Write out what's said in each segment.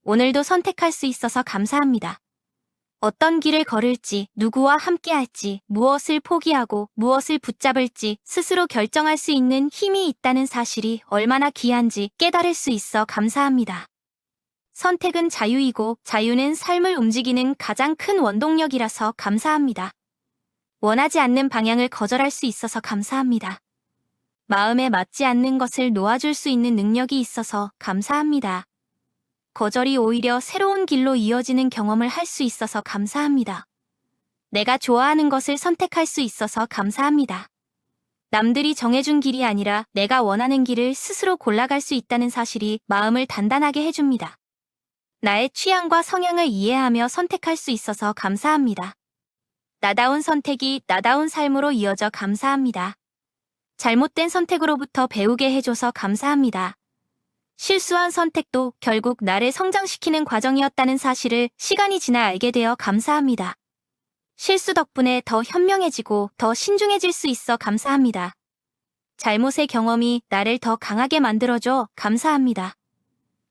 오늘도 선택할 수 있어서 감사합니다. 어떤 길을 걸을지, 누구와 함께할지, 무엇을 포기하고 무엇을 붙잡을지 스스로 결정할 수 있는 힘이 있다는 사실이 얼마나 귀한지 깨달을 수 있어 감사합니다. 선택은 자유이고 자유는 삶을 움직이는 가장 큰 원동력이라서 감사합니다. 원하지 않는 방향을 거절할 수 있어서 감사합니다. 마음에 맞지 않는 것을 놓아줄 수 있는 능력이 있어서 감사합니다. 거절이 오히려 새로운 길로 이어지는 경험을 할 수 있어서 감사합니다. 내가 좋아하는 것을 선택할 수 있어서 감사합니다. 남들이 정해준 길이 아니라 내가 원하는 길을 스스로 골라갈 수 있다는 사실이 마음을 단단하게 해줍니다. 나의 취향과 성향을 이해하며 선택할 수 있어서 감사합니다. 나다운 선택이 나다운 삶으로 이어져 감사합니다. 잘못된 선택으로부터 배우게 해줘서 감사합니다. 실수한 선택도 결국 나를 성장시키는 과정이었다는 사실을 시간이 지나 알게 되어 감사합니다. 실수 덕분에 더 현명해지고 더 신중해질 수 있어 감사합니다. 잘못의 경험이 나를 더 강하게 만들어줘 감사합니다.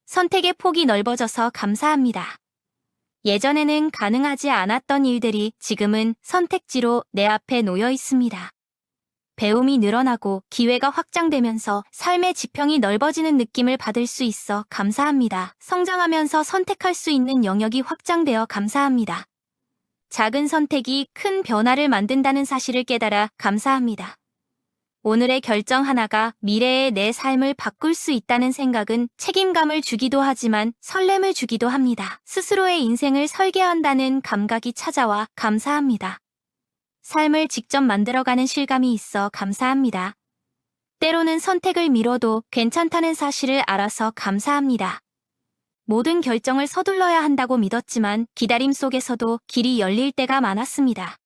선택의 폭이 넓어져서 감사합니다. 예전에는 가능하지 않았던 일들이 지금은 선택지로 내 앞에 놓여 있습니다. 배움이 늘어나고 기회가 확장되면서 삶의 지평이 넓어지는 느낌을 받을 수 있어 감사합니다. 성장하면서 선택할 수 있는 영역이 확장되어 감사합니다. 작은 선택이 큰 변화를 만든다는 사실을 깨달아 감사합니다. 오늘의 결정 하나가 미래의 내 삶을 바꿀 수 있다는 생각은 책임감을 주기도 하지만 설렘을 주기도 합니다. 스스로의 인생을 설계한다는 감각이 찾아와 감사합니다. 삶을 직접 만들어가는 실감이 있어 감사합니다. 때로는 선택을 미뤄도 괜찮다는 사실을 알아서 감사합니다. 모든 결정을 서둘러야 한다고 믿었지만 기다림 속에서도 길이 열릴 때가 많았습니다.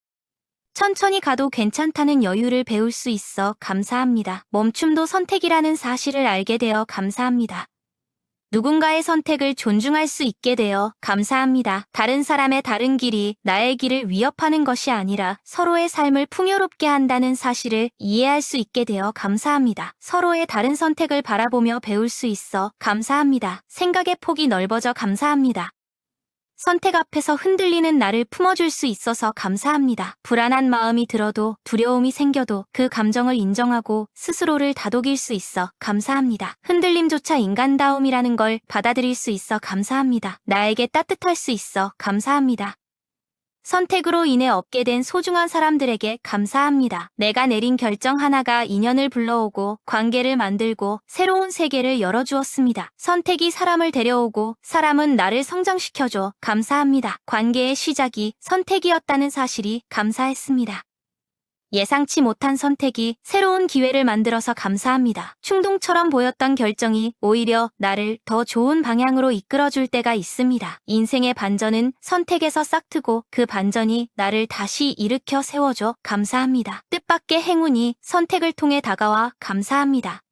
천천히 가도 괜찮다는 여유를 배울 수 있어 감사합니다. 멈춤도 선택이라는 사실을 알게 되어 감사합니다. 누군가의 선택을 존중할 수 있게 되어 감사합니다. 다른 사람의 다른 길이 나의 길을 위협하는 것이 아니라 서로의 삶을 풍요롭게 한다는 사실을 이해할 수 있게 되어 감사합니다. 서로의 다른 선택을 바라보며 배울 수 있어 감사합니다. 생각의 폭이 넓어져 감사합니다. 선택 앞에서 흔들리는 나를 품어줄 수 있어서 감사합니다. 불안한 마음이 들어도 두려움이 생겨도 그 감정을 인정하고 스스로를 다독일 수 있어 감사합니다. 흔들림조차 인간다움이라는 걸 받아들일 수 있어 감사합니다. 나에게 따뜻할 수 있어 감사합니다. 선택으로 인해 얻게 된 소중한 사람들에게 감사합니다. 내가 내린 결정 하나가 인연을 불러오고 관계를 만들고 새로운 세계를 열어주었습니다. 선택이 사람을 데려오고 사람은 나를 성장시켜줘 감사합니다. 관계의 시작이 선택이었다는 사실이 감사했습니다. 예상치 못한 선택이 새로운 기회를 만들어서 감사합니다. 충동처럼 보였던 결정이 오히려 나를 더 좋은 방향으로 이끌어줄 때가 있습니다. 인생의 반전은 선택에서 싹트고 그 반전이 나를 다시 일으켜 세워줘 감사합니다. 뜻밖의 행운이 선택을 통해 다가와 감사합니다.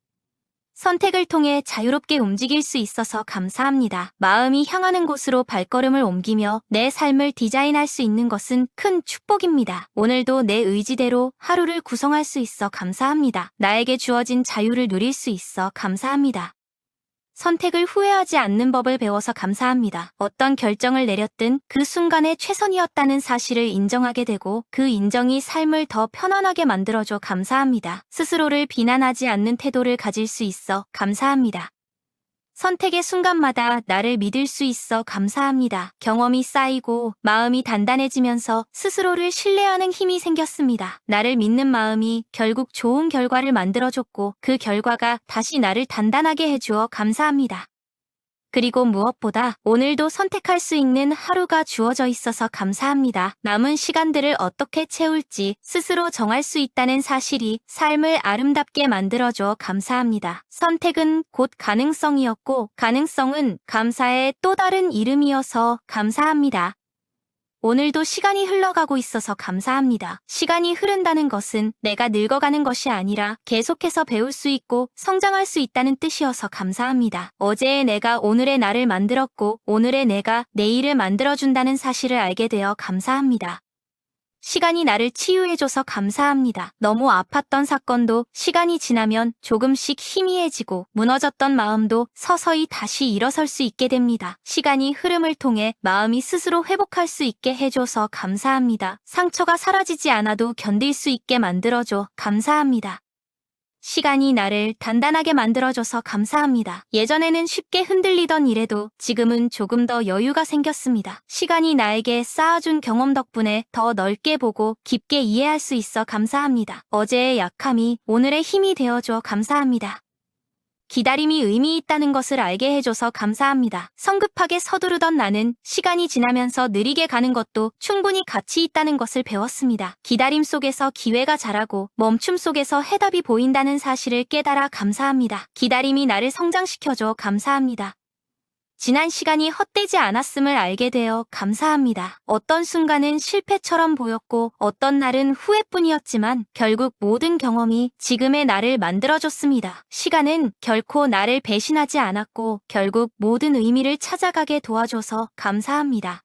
선택을 통해 자유롭게 움직일 수 있어서 감사합니다. 마음이 향하는 곳으로 발걸음을 옮기며 내 삶을 디자인할 수 있는 것은 큰 축복입니다. 오늘도 내 의지대로 하루를 구성할 수 있어 감사합니다. 나에게 주어진 자유를 누릴 수 있어 감사합니다. 선택을 후회하지 않는 법을 배워서 감사합니다. 어떤 결정을 내렸든 그 순간에 최선이었다는 사실을 인정하게 되고 그 인정이 삶을 더 편안하게 만들어줘 감사합니다. 스스로를 비난하지 않는 태도를 가질 수 있어 감사합니다. 선택의 순간마다 나를 믿을 수 있어 감사합니다. 경험이 쌓이고 마음이 단단해지면서 스스로를 신뢰하는 힘이 생겼습니다. 나를 믿는 마음이 결국 좋은 결과를 만들어줬고 그 결과가 다시 나를 단단하게 해주어 감사합니다. 그리고 무엇보다 오늘도 선택할 수 있는 하루가 주어져 있어서 감사합니다. 남은 시간들을 어떻게 채울지 스스로 정할 수 있다는 사실이 삶을 아름답게 만들어줘 감사합니다. 선택은 곧 가능성이었고 가능성은 감사의 또 다른 이름이어서 감사합니다. 오늘도 시간이 흘러가고 있어서 감사합니다. 시간이 흐른다는 것은 내가 늙어가는 것이 아니라 계속해서 배울 수 있고 성장할 수 있다는 뜻이어서 감사합니다. 어제의 내가 오늘의 나를 만들었고 오늘의 내가 내일을 만들어준다는 사실을 알게 되어 감사합니다. 시간이 나를 치유해줘서 감사합니다. 너무 아팠던 사건도 시간이 지나면 조금씩 희미해지고 무너졌던 마음도 서서히 다시 일어설 수 있게 됩니다. 시간이 흐름을 통해 마음이 스스로 회복할 수 있게 해줘서 감사합니다. 상처가 사라지지 않아도 견딜 수 있게 만들어줘 감사합니다. 시간이 나를 단단하게 만들어줘서 감사합니다. 예전에는 쉽게 흔들리던 일에도 지금은 조금 더 여유가 생겼습니다. 시간이 나에게 쌓아준 경험 덕분에 더 넓게 보고 깊게 이해할 수 있어 감사합니다. 어제의 약함이 오늘의 힘이 되어줘 감사합니다. 기다림이 의미 있다는 것을 알게 해줘서 감사합니다. 성급하게 서두르던 나는 시간이 지나면서 느리게 가는 것도 충분히 가치 있다는 것을 배웠습니다. 기다림 속에서 기회가 자라고 멈춤 속에서 해답이 보인다는 사실을 깨달아 감사합니다. 기다림이 나를 성장시켜줘 감사합니다. 지난 시간이 헛되지 않았음을 알게 되어 감사합니다. 어떤 순간은 실패처럼 보였고 어떤 날은 후회뿐이었지만 결국 모든 경험이 지금의 나를 만들어줬습니다. 시간은 결코 나를 배신하지 않았고 결국 모든 의미를 찾아가게 도와줘서 감사합니다.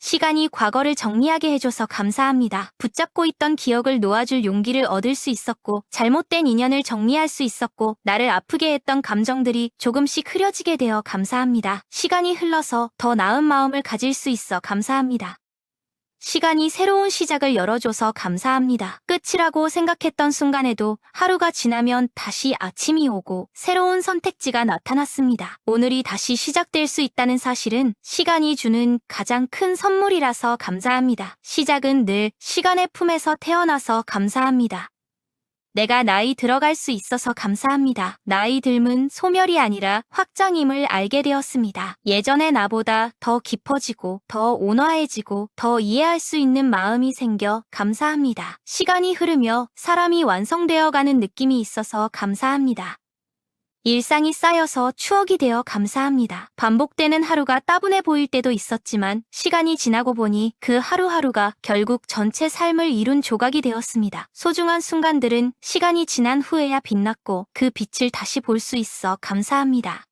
시간이 과거를 정리하게 해줘서 감사합니다. 붙잡고 있던 기억을 놓아줄 용기를 얻을 수 있었고 잘못된 인연을 정리할 수 있었고 나를 아프게 했던 감정들이 조금씩 흐려지게 되어 감사합니다. 시간이 흘러서 더 나은 마음을 가질 수 있어 감사합니다. 시간이 새로운 시작을 열어줘서 감사합니다. 끝이라고 생각했던 순간에도 하루가 지나면 다시 아침이 오고 새로운 선택지가 나타났습니다. 오늘이 다시 시작될 수 있다는 사실은 시간이 주는 가장 큰 선물이라서 감사합니다. 시작은 늘 시간의 품에서 태어나서 감사합니다. 내가 나이 들어갈 수 있어서 감사합니다. 나이 듦은 소멸이 아니라 확장임을 알게 되었습니다. 예전의 나보다 더 깊어지고 더 온화해지고 더 이해할 수 있는 마음이 생겨 감사합니다. 시간이 흐르며 사람이 완성되어가는 느낌이 있어서 감사합니다. 일상이 쌓여서 추억이 되어 감사합니다. 반복되는 하루가 따분해 보일 때도 있었지만 시간이 지나고 보니 그 하루하루가 결국 전체 삶을 이룬 조각이 되었습니다. 소중한 순간들은 시간이 지난 후에야 빛났고 그 빛을 다시 볼 수 있어 감사합니다.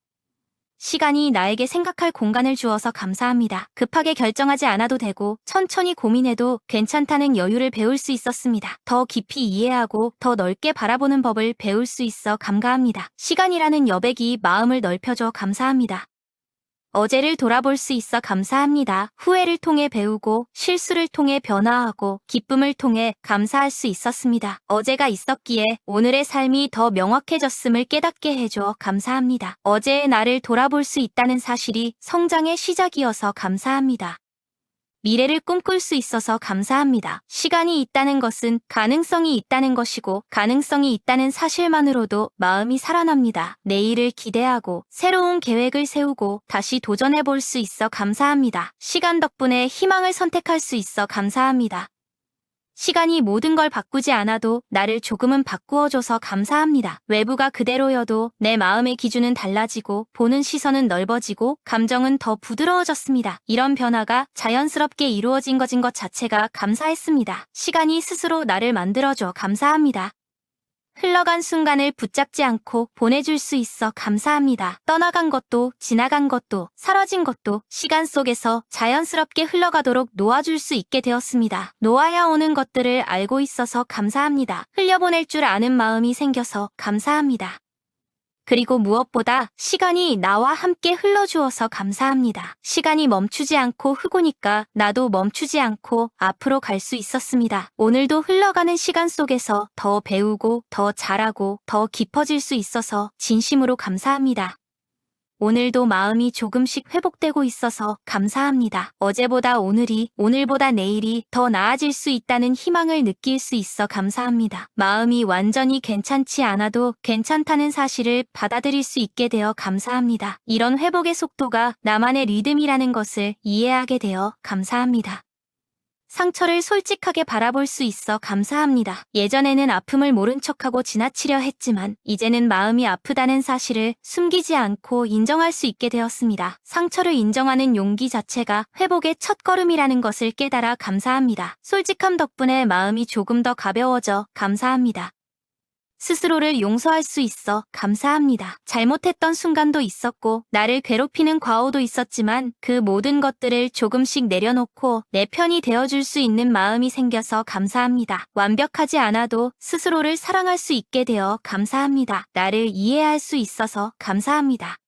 시간이 나에게 생각할 공간을 주어서 감사합니다. 급하게 결정하지 않아도 되고 천천히 고민해도 괜찮다는 여유를 배울 수 있었습니다. 더 깊이 이해하고 더 넓게 바라보는 법을 배울 수 있어 감사합니다. 시간이라는 여백이 마음을 넓혀줘 감사합니다. 어제를 돌아볼 수 있어 감사합니다. 후회를 통해 배우고 실수를 통해 변화하고 기쁨을 통해 감사할 수 있었습니다. 어제가 있었기에 오늘의 삶이 더 명확해졌음을 깨닫게 해줘 감사합니다. 어제의 나를 돌아볼 수 있다는 사실이 성장의 시작이어서 감사합니다. 미래를 꿈꿀 수 있어서 감사합니다. 시간이 있다는 것은 가능성이 있다는 것이고 가능성이 있다는 사실만으로도 마음이 살아납니다. 내일을 기대하고 새로운 계획을 세우고 다시 도전해 볼 수 있어 감사합니다. 시간 덕분에 희망을 선택할 수 있어 감사합니다. 시간이 모든 걸 바꾸지 않아도 나를 조금은 바꾸어줘서 감사합니다. 외부가 그대로여도 내 마음의 기준은 달라지고 보는 시선은 넓어지고 감정은 더 부드러워졌습니다. 이런 변화가 자연스럽게 이루어진 것 자체가 감사했습니다. 시간이 스스로 나를 만들어줘 감사합니다. 흘러간 순간을 붙잡지 않고 보내줄 수 있어 감사합니다. 떠나간 것도 지나간 것도 사라진 것도 시간 속에서 자연스럽게 흘러가도록 놓아줄 수 있게 되었습니다. 놓아야 오는 것들을 알고 있어서 감사합니다. 흘려보낼 줄 아는 마음이 생겨서 감사합니다. 그리고 무엇보다 시간이 나와 함께 흘러주어서 감사합니다. 시간이 멈추지 않고 흐고니까 나도 멈추지 않고 앞으로 갈 수 있었습니다. 오늘도 흘러가는 시간 속에서 더 배우고 더 잘하고 더 깊어질 수 있어서 진심으로 감사합니다. 오늘도 마음이 조금씩 회복되고 있어서 감사합니다. 어제보다 오늘이, 오늘보다 내일이 더 나아질 수 있다는 희망을 느낄 수 있어 감사합니다. 마음이 완전히 괜찮지 않아도 괜찮다는 사실을 받아들일 수 있게 되어 감사합니다. 이런 회복의 속도가 나만의 리듬이라는 것을 이해하게 되어 감사합니다. 상처를 솔직하게 바라볼 수 있어 감사합니다. 예전에는 아픔을 모른 척하고 지나치려 했지만 이제는 마음이 아프다는 사실을 숨기지 않고 인정할 수 있게 되었습니다. 상처를 인정하는 용기 자체가 회복의 첫걸음이라는 것을 깨달아 감사합니다. 솔직함 덕분에 마음이 조금 더 가벼워져 감사합니다. 스스로를 용서할 수 있어 감사합니다. 잘못했던 순간도 있었고 나를 괴롭히는 과오도 있었지만 그 모든 것들을 조금씩 내려놓고 내 편이 되어줄 수 있는 마음이 생겨서 감사합니다. 완벽하지 않아도 스스로를 사랑할 수 있게 되어 감사합니다. 나를 이해할 수 있어서 감사합니다.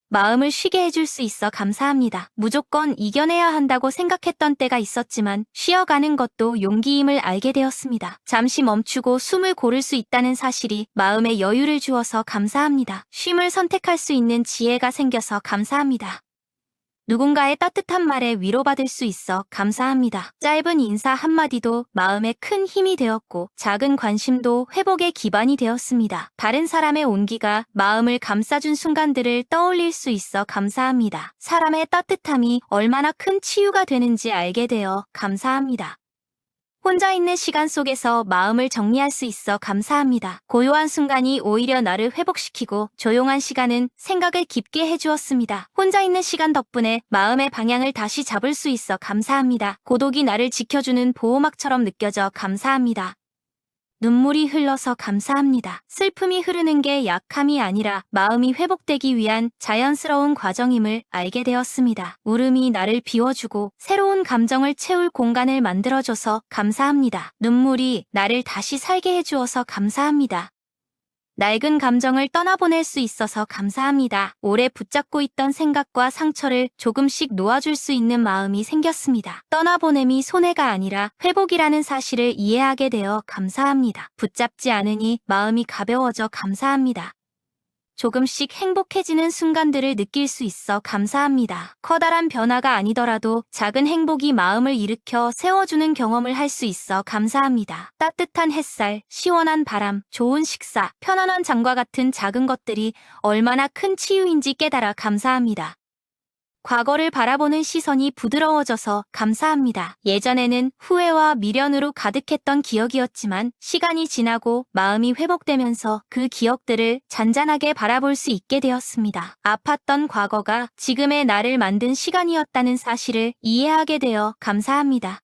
마음을 쉬게 해줄 수 있어 감사합니다. 무조건 이겨내야 한다고 생각했던 때가 있었지만 쉬어가는 것도 용기임을 알게 되었습니다. 잠시 멈추고 숨을 고를 수 있다는 사실이 마음에 여유를 주어서 감사합니다. 쉼을 선택할 수 있는 지혜가 생겨서 감사합니다. 누군가의 따뜻한 말에 위로받을 수 있어 감사합니다. 짧은 인사 한마디도 마음에 큰 힘이 되었고 작은 관심도 회복의 기반이 되었습니다. 다른 사람의 온기가 마음을 감싸준 순간들을 떠올릴 수 있어 감사합니다. 사람의 따뜻함이 얼마나 큰 치유가 되는지 알게 되어 감사합니다. 혼자 있는 시간 속에서 마음을 정리할 수 있어 감사합니다. 고요한 순간이 오히려 나를 회복시키고 조용한 시간은 생각을 깊게 해주었습니다. 혼자 있는 시간 덕분에 마음의 방향을 다시 잡을 수 있어 감사합니다. 고독이 나를 지켜주는 보호막처럼 느껴져 감사합니다. 눈물이 흘러서 감사합니다. 슬픔이 흐르는 게 약함이 아니라 마음이 회복되기 위한 자연스러운 과정임을 알게 되었습니다. 울음이 나를 비워주고 새로운 감정을 채울 공간을 만들어줘서 감사합니다. 눈물이 나를 다시 살게 해주어서 감사합니다. 낡은 감정을 떠나보낼 수 있어서 감사합니다. 오래 붙잡고 있던 생각과 상처를 조금씩 놓아줄 수 있는 마음이 생겼습니다. 떠나보냄이 손해가 아니라 회복이라는 사실을 이해하게 되어 감사합니다. 붙잡지 않으니 마음이 가벼워져 감사합니다. 조금씩 행복해지는 순간들을 느낄 수 있어 감사합니다. 커다란 변화가 아니더라도 작은 행복이 마음을 일으켜 세워주는 경험을 할 수 있어 감사합니다. 따뜻한 햇살, 시원한 바람, 좋은 식사, 편안한 잠과 같은 작은 것들이 얼마나 큰 치유인지 깨달아 감사합니다. 과거를 바라보는 시선이 부드러워져서 감사합니다. 예전에는 후회와 미련으로 가득했던 기억이었지만 시간이 지나고 마음이 회복되면서 그 기억들을 잔잔하게 바라볼 수 있게 되었습니다. 아팠던 과거가 지금의 나를 만든 시간이었다는 사실을 이해하게 되어 감사합니다.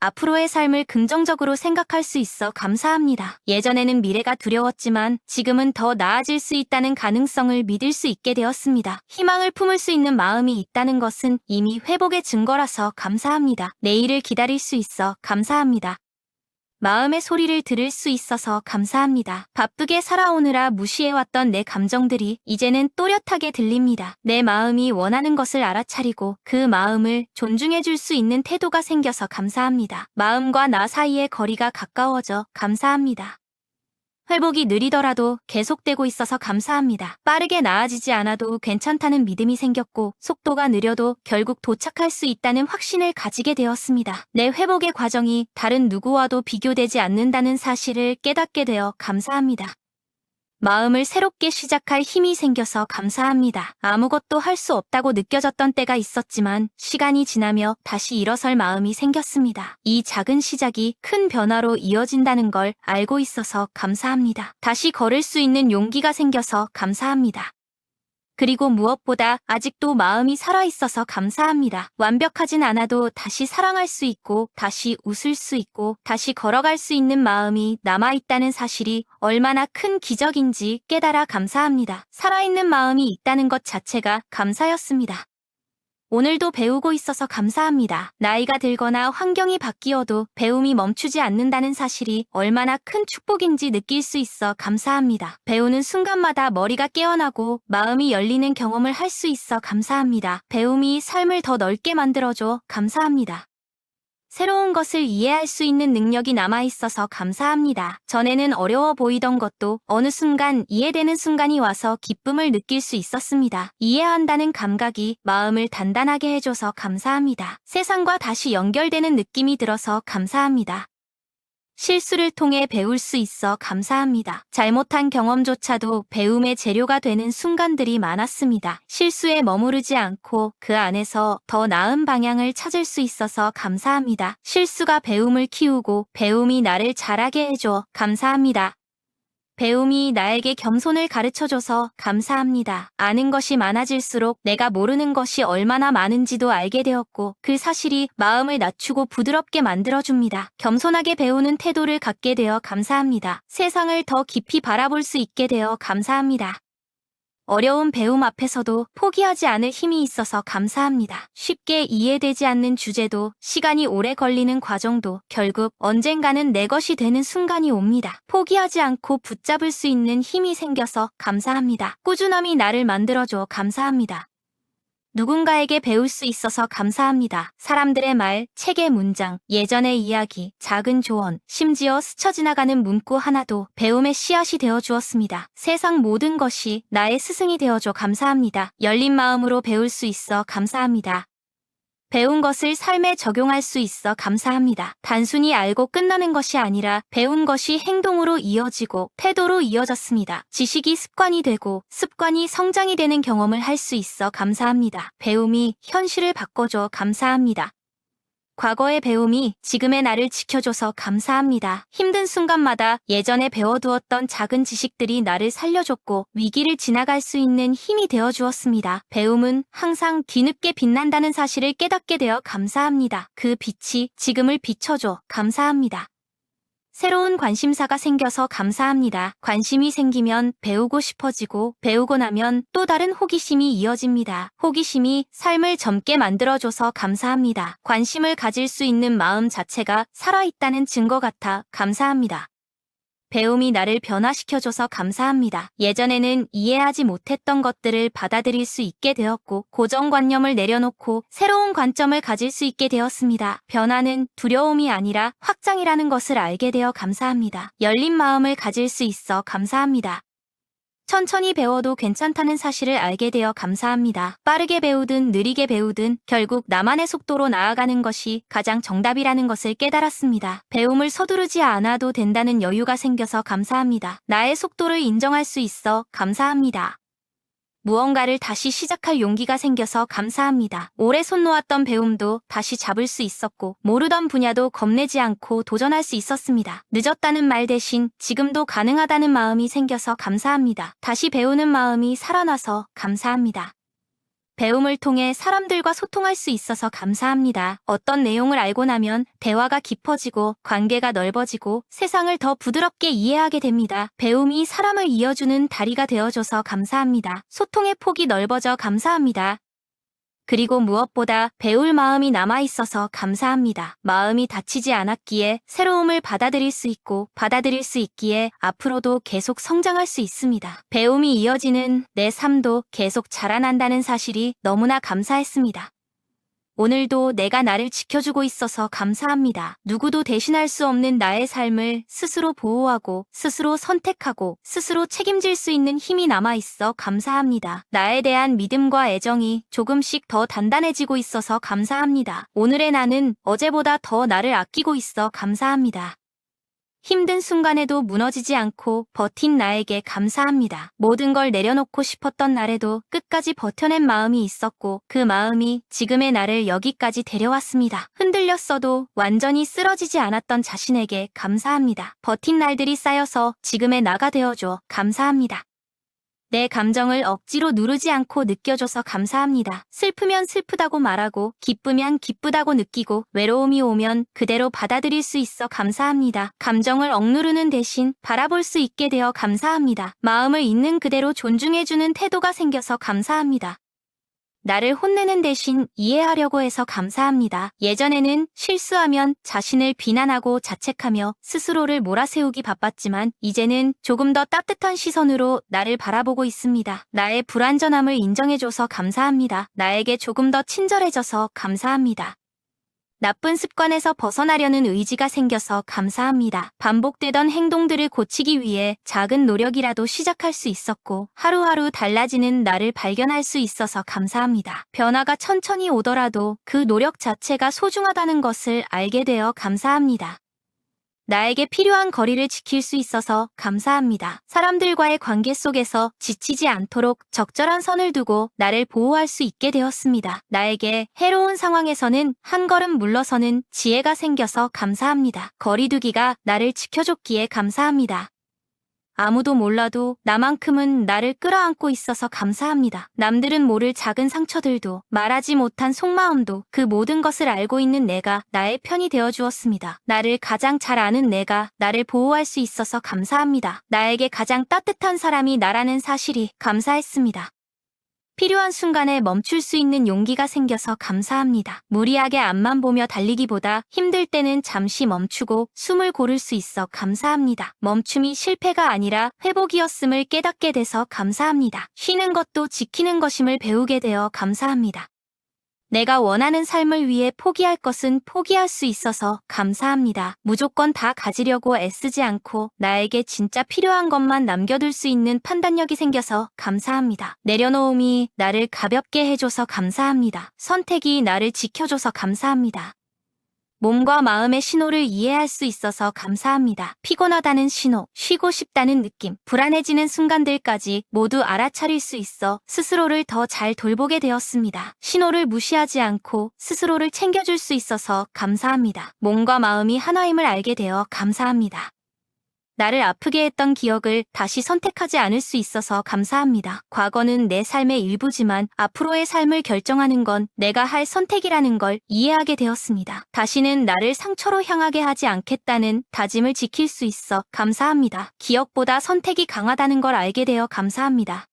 앞으로의 삶을 긍정적으로 생각할 수 있어 감사합니다. 예전에는 미래가 두려웠지만 지금은 더 나아질 수 있다는 가능성을 믿을 수 있게 되었습니다. 희망을 품을 수 있는 마음이 있다는 것은 이미 회복의 증거라서 감사합니다. 내일을 기다릴 수 있어 감사합니다. 마음의 소리를 들을 수 있어서 감사합니다. 바쁘게 살아오느라 무시해왔던 내 감정들이 이제는 또렷하게 들립니다. 내 마음이 원하는 것을 알아차리고 그 마음을 존중해줄 수 있는 태도가 생겨서 감사합니다. 마음과 나 사이의 거리가 가까워져 감사합니다. 회복이 느리더라도 계속되고 있어서 감사합니다. 빠르게 나아지지 않아도 괜찮다는 믿음이 생겼고 속도가 느려도 결국 도착할 수 있다는 확신을 가지게 되었습니다. 내 회복의 과정이 다른 누구와도 비교되지 않는다는 사실을 깨닫게 되어 감사합니다. 마음을 새롭게 시작할 힘이 생겨서 감사합니다. 아무것도 할 수 없다고 느껴졌던 때가 있었지만 시간이 지나며 다시 일어설 마음이 생겼습니다. 이 작은 시작이 큰 변화로 이어진다는 걸 알고 있어서 감사합니다. 다시 걸을 수 있는 용기가 생겨서 감사합니다. 그리고 무엇보다 아직도 마음이 살아있어서 감사합니다. 완벽하진 않아도 다시 사랑할 수 있고 다시 웃을 수 있고 다시 걸어갈 수 있는 마음이 남아있다는 사실이 얼마나 큰 기적인지 깨달아 감사합니다. 살아있는 마음이 있다는 것 자체가 감사였습니다. 오늘도 배우고 있어서 감사합니다. 나이가 들거나 환경이 바뀌어도 배움이 멈추지 않는다는 사실이 얼마나 큰 축복인지 느낄 수 있어 감사합니다. 배우는 순간마다 머리가 깨어나고 마음이 열리는 경험을 할 수 있어 감사합니다. 배움이 삶을 더 넓게 만들어줘 감사합니다. 새로운 것을 이해할 수 있는 능력이 남아있어서 감사합니다. 전에는 어려워 보이던 것도 어느 순간 이해되는 순간이 와서 기쁨을 느낄 수 있었습니다. 이해한다는 감각이 마음을 단단하게 해줘서 감사합니다. 세상과 다시 연결되는 느낌이 들어서 감사합니다. 실수를 통해 배울 수 있어 감사합니다. 잘못한 경험조차도 배움의 재료가 되는 순간들이 많았습니다. 실수에 머무르지 않고 그 안에서 더 나은 방향을 찾을 수 있어서 감사합니다. 실수가 배움을 키우고 배움이 나를 자라게 해줘 감사합니다. 배움이 나에게 겸손을 가르쳐줘서 감사합니다. 아는 것이 많아질수록 내가 모르는 것이 얼마나 많은지도 알게 되었고 그 사실이 마음을 낮추고 부드럽게 만들어줍니다. 겸손하게 배우는 태도를 갖게 되어 감사합니다. 세상을 더 깊이 바라볼 수 있게 되어 감사합니다. 어려운 배움 앞에서도 포기하지 않을 힘이 있어서 감사합니다. 쉽게 이해되지 않는 주제도 시간이 오래 걸리는 과정도 결국 언젠가는 내 것이 되는 순간이 옵니다. 포기하지 않고 붙잡을 수 있는 힘이 생겨서 감사합니다. 꾸준함이 나를 만들어줘 감사합니다. 누군가에게 배울 수 있어서 감사합니다. 사람들의 말, 책의 문장, 예전의 이야기, 작은 조언, 심지어 스쳐 지나가는 문구 하나도 배움의 씨앗이 되어 주었습니다. 세상 모든 것이 나의 스승이 되어줘 감사합니다. 열린 마음으로 배울 수 있어 감사합니다. 배운 것을 삶에 적용할 수 있어 감사합니다. 단순히 알고 끝나는 것이 아니라 배운 것이 행동으로 이어지고 태도로 이어졌습니다. 지식이 습관이 되고 습관이 성장이 되는 경험을 할 수 있어 감사합니다. 배움이 현실을 바꿔줘 감사합니다. 과거의 배움이 지금의 나를 지켜줘서 감사합니다. 힘든 순간마다 예전에 배워두었던 작은 지식들이 나를 살려줬고 위기를 지나갈 수 있는 힘이 되어주었습니다. 배움은 항상 뒤늦게 빛난다는 사실을 깨닫게 되어 감사합니다. 그 빛이 지금을 비춰줘 감사합니다. 새로운 관심사가 생겨서 감사합니다. 관심이 생기면 배우고 싶어지고 배우고 나면 또 다른 호기심이 이어집니다. 호기심이 삶을 젊게 만들어줘서 감사합니다. 관심을 가질 수 있는 마음 자체가 살아있다는 증거 같아 감사합니다. 배움이 나를 변화시켜줘서 감사합니다. 예전에는 이해하지 못했던 것들을 받아들일 수 있게 되었고 고정관념을 내려놓고 새로운 관점을 가질 수 있게 되었습니다. 변화는 두려움이 아니라 확장이라는 것을 알게 되어 감사합니다. 열린 마음을 가질 수 있어 감사합니다. 천천히 배워도 괜찮다는 사실을 알게 되어 감사합니다. 빠르게 배우든 느리게 배우든 결국 나만의 속도로 나아가는 것이 가장 정답이라는 것을 깨달았습니다. 배움을 서두르지 않아도 된다는 여유가 생겨서 감사합니다. 나의 속도를 인정할 수 있어 감사합니다. 무언가를 다시 시작할 용기가 생겨서 감사합니다. 오래 손 놓았던 배움도 다시 잡을 수 있었고 모르던 분야도 겁내지 않고 도전할 수 있었습니다. 늦었다는 말 대신 지금도 가능하다는 마음이 생겨서 감사합니다. 다시 배우는 마음이 살아나서 감사합니다. 배움을 통해 사람들과 소통할 수 있어서 감사합니다. 어떤 내용을 알고 나면 대화가 깊어지고 관계가 넓어지고 세상을 더 부드럽게 이해하게 됩니다. 배움이 사람을 이어주는 다리가 되어줘서 감사합니다. 소통의 폭이 넓어져 감사합니다. 그리고 무엇보다 배울 마음이 남아있어서 감사합니다. 마음이 다치지 않았기에 새로움을 받아들일 수 있고 받아들일 수 있기에 앞으로도 계속 성장할 수 있습니다. 배움이 이어지는 내 삶도 계속 자라난다는 사실이 너무나 감사했습니다. 오늘도 내가 나를 지켜주고 있어서 감사합니다. 누구도 대신할 수 없는 나의 삶을 스스로 보호하고 스스로 선택하고 스스로 책임질 수 있는 힘이 남아있어 감사합니다. 나에 대한 믿음과 애정이 조금씩 더 단단해지고 있어서 감사합니다. 오늘의 나는 어제보다 더 나를 아끼고 있어 감사합니다. 힘든 순간에도 무너지지 않고 버틴 나에게 감사합니다. 모든 걸 내려놓고 싶었던 날에도 끝까지 버텨낸 마음이 있었고 그 마음이 지금의 나를 여기까지 데려왔습니다. 흔들렸어도 완전히 쓰러지지 않았던 자신에게 감사합니다. 버틴 날들이 쌓여서 지금의 나가 되어줘 감사합니다. 내 감정을 억지로 누르지 않고 느껴줘서 감사합니다. 슬프면 슬프다고 말하고 기쁘면 기쁘다고 느끼고 외로움이 오면 그대로 받아들일 수 있어 감사합니다. 감정을 억누르는 대신 바라볼 수 있게 되어 감사합니다. 마음을 있는 그대로 존중해주는 태도가 생겨서 감사합니다. 나를 혼내는 대신 이해하려고 해서 감사합니다. 예전에는 실수하면 자신을 비난하고 자책하며 스스로를 몰아세우기 바빴지만 이제는 조금 더 따뜻한 시선으로 나를 바라보고 있습니다. 나의 불완전함을 인정해줘서 감사합니다. 나에게 조금 더 친절해져서 감사합니다. 나쁜 습관에서 벗어나려는 의지가 생겨서 감사합니다. 반복되던 행동들을 고치기 위해 작은 노력이라도 시작할 수 있었고 하루하루 달라지는 나를 발견할 수 있어서 감사합니다. 변화가 천천히 오더라도 그 노력 자체가 소중하다는 것을 알게 되어 감사합니다. 나에게 필요한 거리를 지킬 수 있어서 감사합니다. 사람들과의 관계 속에서 지치지 않도록 적절한 선을 두고 나를 보호할 수 있게 되었습니다. 나에게 해로운 상황에서는 한 걸음 물러서는 지혜가 생겨서 감사합니다. 거리두기가 나를 지켜줬기에 감사합니다. 아무도 몰라도 나만큼은 나를 끌어안고 있어서 감사합니다. 남들은 모를 작은 상처들도 말하지 못한 속마음도 그 모든 것을 알고 있는 내가 나의 편이 되어 주었습니다. 나를 가장 잘 아는 내가 나를 보호할 수 있어서 감사합니다. 나에게 가장 따뜻한 사람이 나라는 사실이 감사했습니다. 필요한 순간에 멈출 수 있는 용기가 생겨서 감사합니다. 무리하게 앞만 보며 달리기보다 힘들 때는 잠시 멈추고 숨을 고를 수 있어 감사합니다. 멈춤이 실패가 아니라 회복이었음을 깨닫게 돼서 감사합니다. 쉬는 것도 지키는 것임을 배우게 되어 감사합니다. 내가 원하는 삶을 위해 포기할 것은 포기할 수 있어서 감사합니다. 무조건 다 가지려고 애쓰지 않고 나에게 진짜 필요한 것만 남겨둘 수 있는 판단력이 생겨서 감사합니다. 내려놓음이 나를 가볍게 해줘서 감사합니다. 선택이 나를 지켜줘서 감사합니다. 몸과 마음의 신호를 이해할 수 있어서 감사합니다. 피곤하다는 신호, 쉬고 싶다는 느낌, 불안해지는 순간들까지 모두 알아차릴 수 있어 스스로를 더 잘 돌보게 되었습니다. 신호를 무시하지 않고 스스로를 챙겨줄 수 있어서 감사합니다. 몸과 마음이 하나임을 알게 되어 감사합니다. 나를 아프게 했던 기억을 다시 선택하지 않을 수 있어서 감사합니다. 과거는 내 삶의 일부지만 앞으로의 삶을 결정하는 건 내가 할 선택이라는 걸 이해하게 되었습니다. 다시는 나를 상처로 향하게 하지 않겠다는 다짐을 지킬 수 있어 감사합니다. 기억보다 선택이 강하다는 걸 알게 되어 감사합니다.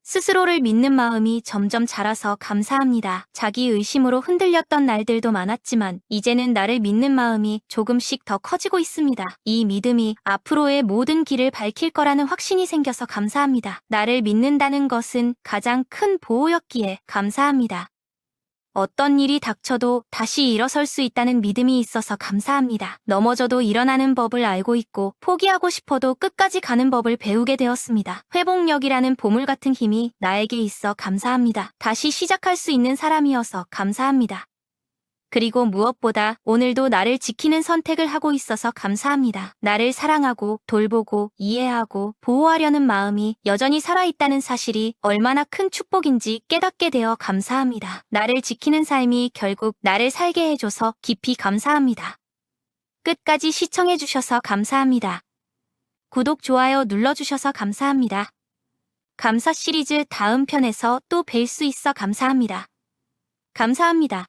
스스로를 믿는 마음이 점점 자라서 감사합니다. 자기 의심으로 흔들렸던 날들도 많았지만 이제는 나를 믿는 마음이 조금씩 더 커지고 있습니다. 이 믿음이 앞으로의 모든 길을 밝힐 거라는 확신이 생겨서 감사합니다. 나를 믿는다는 것은 가장 큰 보호였기에 감사합니다. 어떤 일이 닥쳐도 다시 일어설 수 있다는 믿음이 있어서 감사합니다. 넘어져도 일어나는 법을 알고 있고 포기하고 싶어도 끝까지 가는 법을 배우게 되었습니다. 회복력이라는 보물 같은 힘이 나에게 있어 감사합니다. 다시 시작할 수 있는 사람이어서 감사합니다. 그리고 무엇보다 오늘도 나를 지키는 선택을 하고 있어서 감사합니다. 나를 사랑하고 돌보고 이해하고 보호하려는 마음이 여전히 살아있다는 사실이 얼마나 큰 축복인지 깨닫게 되어 감사합니다. 나를 지키는 삶이 결국 나를 살게 해줘서 깊이 감사합니다. 끝까지 시청해주셔서 감사합니다. 구독, 좋아요 눌러주셔서 감사합니다. 감사 시리즈 다음 편에서 또 뵐 수 있어 감사합니다. 감사합니다.